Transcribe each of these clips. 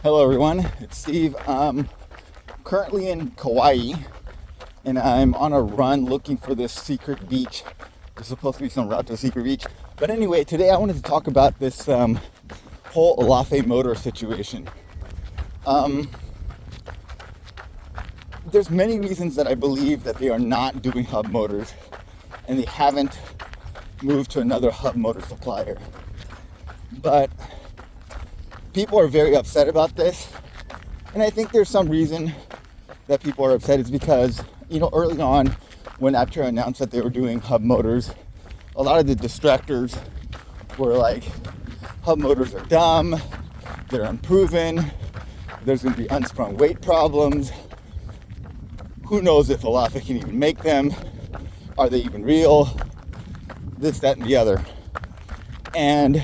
Hello everyone, it's Steve. I'm currently in Kauai and I'm on a run looking for this secret beach. There's supposed to be some route to a secret beach. But anyway, today I wanted to talk about this whole Alafe motor situation. There's many reasons that I believe that they are not doing hub motors and they haven't moved to another hub motor supplier. But people are very upset about this, and I think there's some reason that people are upset. It's because, early on when Aptera announced that they were doing hub motors, a lot of the distractors were like, hub motors are dumb, they're unproven, there's going to be unsprung weight problems, who knows if Alafe can even make them, are they even real, this, that, and the other. And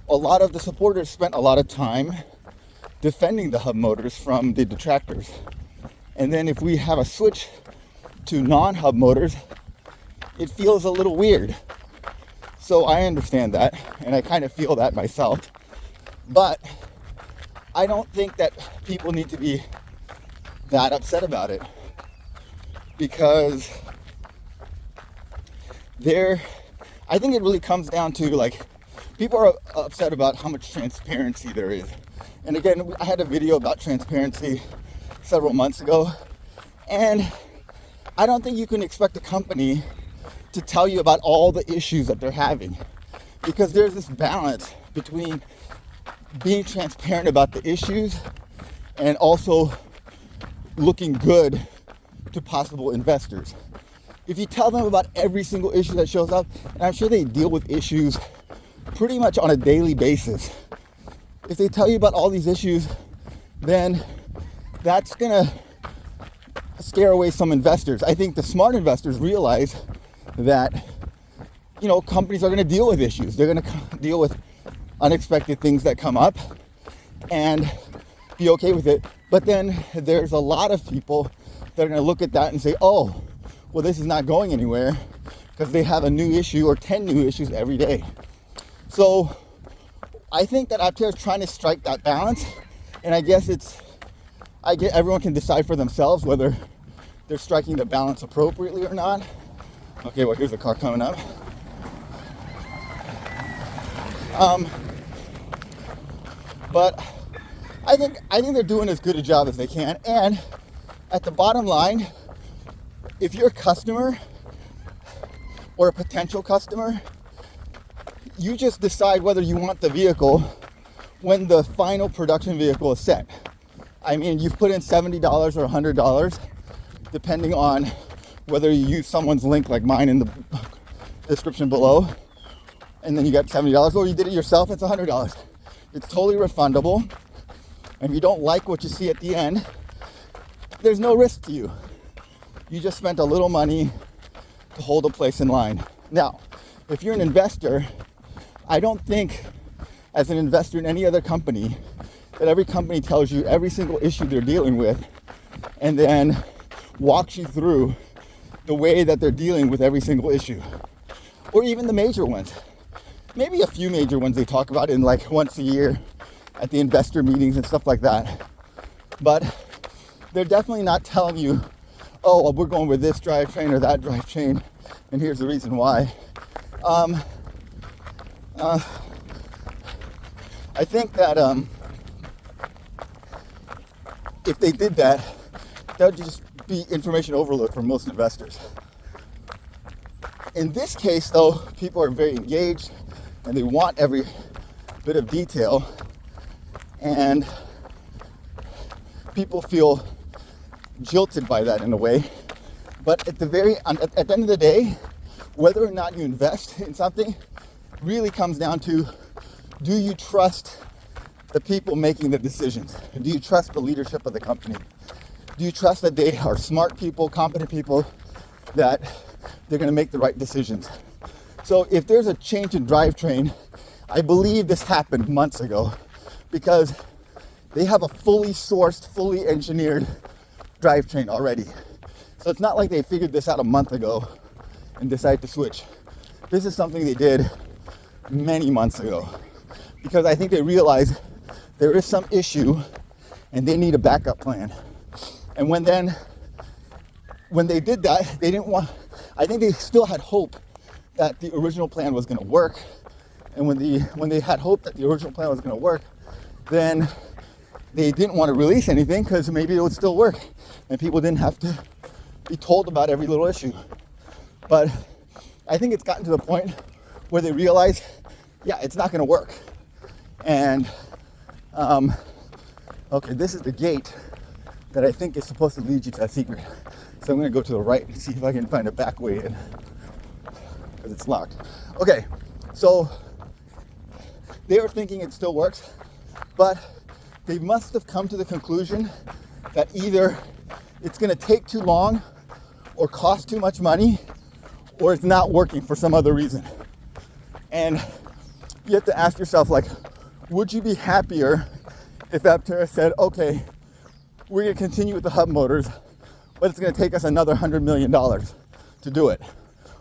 a lot of the supporters spent a lot of time defending the hub motors from the detractors. And then if we have a switch to non-hub motors, it feels a little weird. So I understand that, and I kind of feel that myself. But I don't think that people need to be that upset about it, because I think it really comes down to people are upset about how much transparency there is. And again, I had a video about transparency several months ago, and I don't think you can expect a company to tell you about all the issues that they're having, because there's this balance between being transparent about the issues and also looking good to possible investors. If you tell them about every single issue that shows up, and I'm sure they deal with issues pretty much on a daily basis, if they tell you about all these issues, then that's gonna scare away some investors. I think the smart investors realize that companies are going to deal with issues. They're going to deal with unexpected things that come up and be okay with it. But then there's a lot of people that are going to look at that and say, oh, well, this is not going anywhere, because they have a new issue or 10 new issues every day. So I think that Aptera is trying to strike that balance, and I guess everyone can decide for themselves whether they're striking the balance appropriately or not. Okay, well, here's a car coming up. But I think they're doing as good a job as they can. And at the bottom line, if you're a customer or a potential customer, you just decide whether you want the vehicle when the final production vehicle is set. I mean, you've put in $70 or $100, depending on whether you use someone's link like mine in the description below, and then you got $70, or you did it yourself, it's $100. It's totally refundable. And if you don't like what you see at the end, there's no risk to you. You just spent a little money to hold a place in line. Now, if you're an investor, I don't think, as an investor in any other company, that every company tells you every single issue they're dealing with and then walks you through the way that they're dealing with every single issue, or even the major ones. Maybe a few major ones they talk about in once a year at the investor meetings and stuff like that. But they're definitely not telling you, oh, well, we're going with this drivetrain or that drivetrain, and here's the reason why. I think that if they did that, that would just be information overload for most investors. In this case, though, people are very engaged and they want every bit of detail, and people feel jilted by that in a way. But at the end of the day, whether or not you invest in something really comes down to, do you trust the people making the decisions? Do you trust the leadership of the company? Do you trust that they are smart people, competent people, that they're going to make the right decisions? So if there's a change in drivetrain, I believe this happened months ago, because they have a fully sourced, fully engineered drivetrain already. So it's not like they figured this out a month ago and decided to switch. This is something they did many months ago, because I think they realized there is some issue and they need a backup plan. And when they did that, they didn't want, I think they still had hope that the original plan was going to work. And when they had hope that the original plan was going to work, then they didn't want to release anything because maybe it would still work and people didn't have to be told about every little issue. But I think it's gotten to the point where they realize, yeah, it's not going to work. And okay, this is the gate that I think is supposed to lead you to that secret. So I'm going to go to the right and see if I can find a back way in, because it's locked. Okay, so they were thinking it still works, but they must have come to the conclusion that either it's going to take too long or cost too much money, or it's not working for some other reason. And you have to ask yourself, like, would you be happier if Aptera said, okay, we're going to continue with the hub motors, but it's going to take us another $100 million to do it?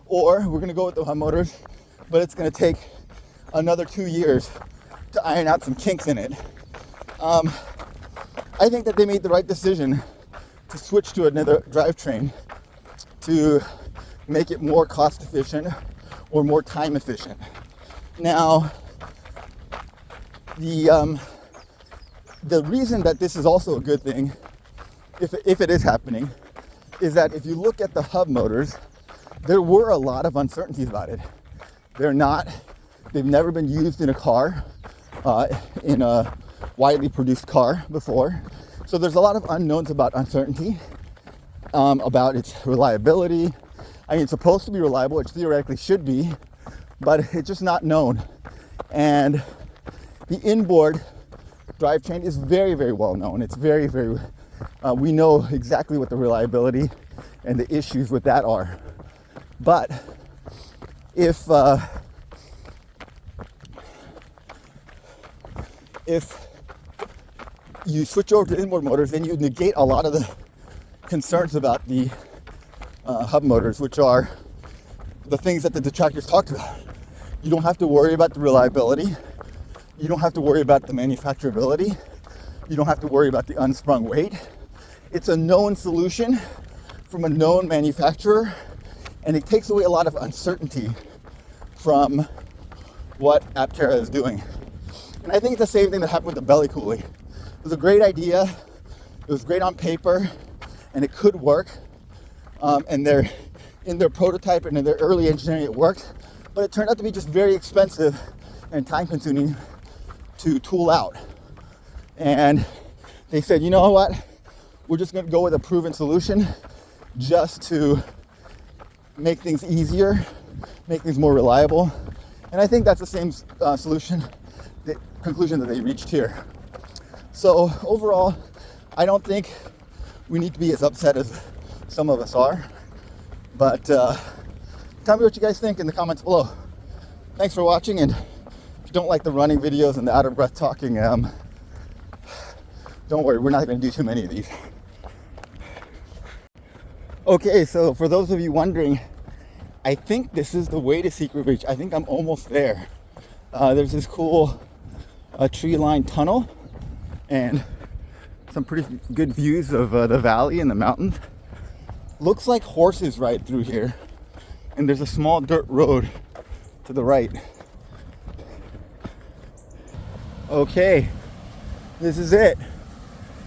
Or we're going to go with the hub motors, but it's going to take another 2 years to iron out some kinks in it. I think that they made the right decision to switch to another drivetrain to make it more cost efficient or more time efficient. Now, the reason that this is also a good thing, if it is happening, is that if you look at the hub motors, there were a lot of uncertainties about it. They've never been used in a car, in a widely produced car before. So there's a lot of unknowns about uncertainty, about its reliability. I mean, it's supposed to be reliable, it theoretically should be, but it's just not known. And the inboard drivetrain is very, very well known. It's very, very, we know exactly what the reliability and the issues with that are. But if you switch over to inboard motors, then you negate a lot of the concerns about the hub motors, which are the things that the detractors talked about. You don't have to worry about the reliability. You don't have to worry about the manufacturability. You don't have to worry about the unsprung weight. It's a known solution from a known manufacturer, and it takes away a lot of uncertainty from what Aptera is doing. And I think it's the same thing that happened with the belly cooling. It was a great idea. It was great on paper, and it could work. And in their prototype and in their early engineering, it worked. But it turned out to be just very expensive and time-consuming to tool out. And they said, you know what? We're just going to go with a proven solution just to make things easier, make things more reliable. And I think that's the same solution, the conclusion that they reached here. So overall, I don't think we need to be as upset as some of us are. But tell me what you guys think in the comments below. Thanks for watching, and if you don't like the running videos and the out of breath talking, don't worry, we're not going to do too many of these. Okay, so for those of you wondering, I think this is the way to Secret Beach. I think I'm almost there. There's this cool tree-lined tunnel and some pretty good views of the valley and the mountains. Looks like horses ride through here, and there's a small dirt road to the right. Okay, this is it.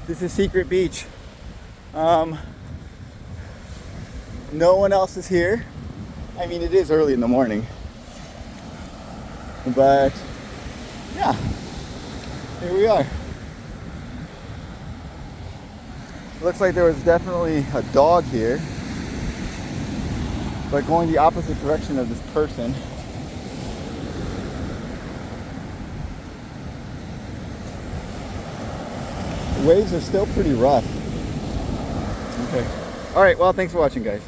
This is Secret Beach. No one else is here. I mean, it is early in the morning, but yeah, here we are. Looks like there was definitely a dog here, but going the opposite direction of this person. The waves are still pretty rough. Okay. All right, well, thanks for watching, guys.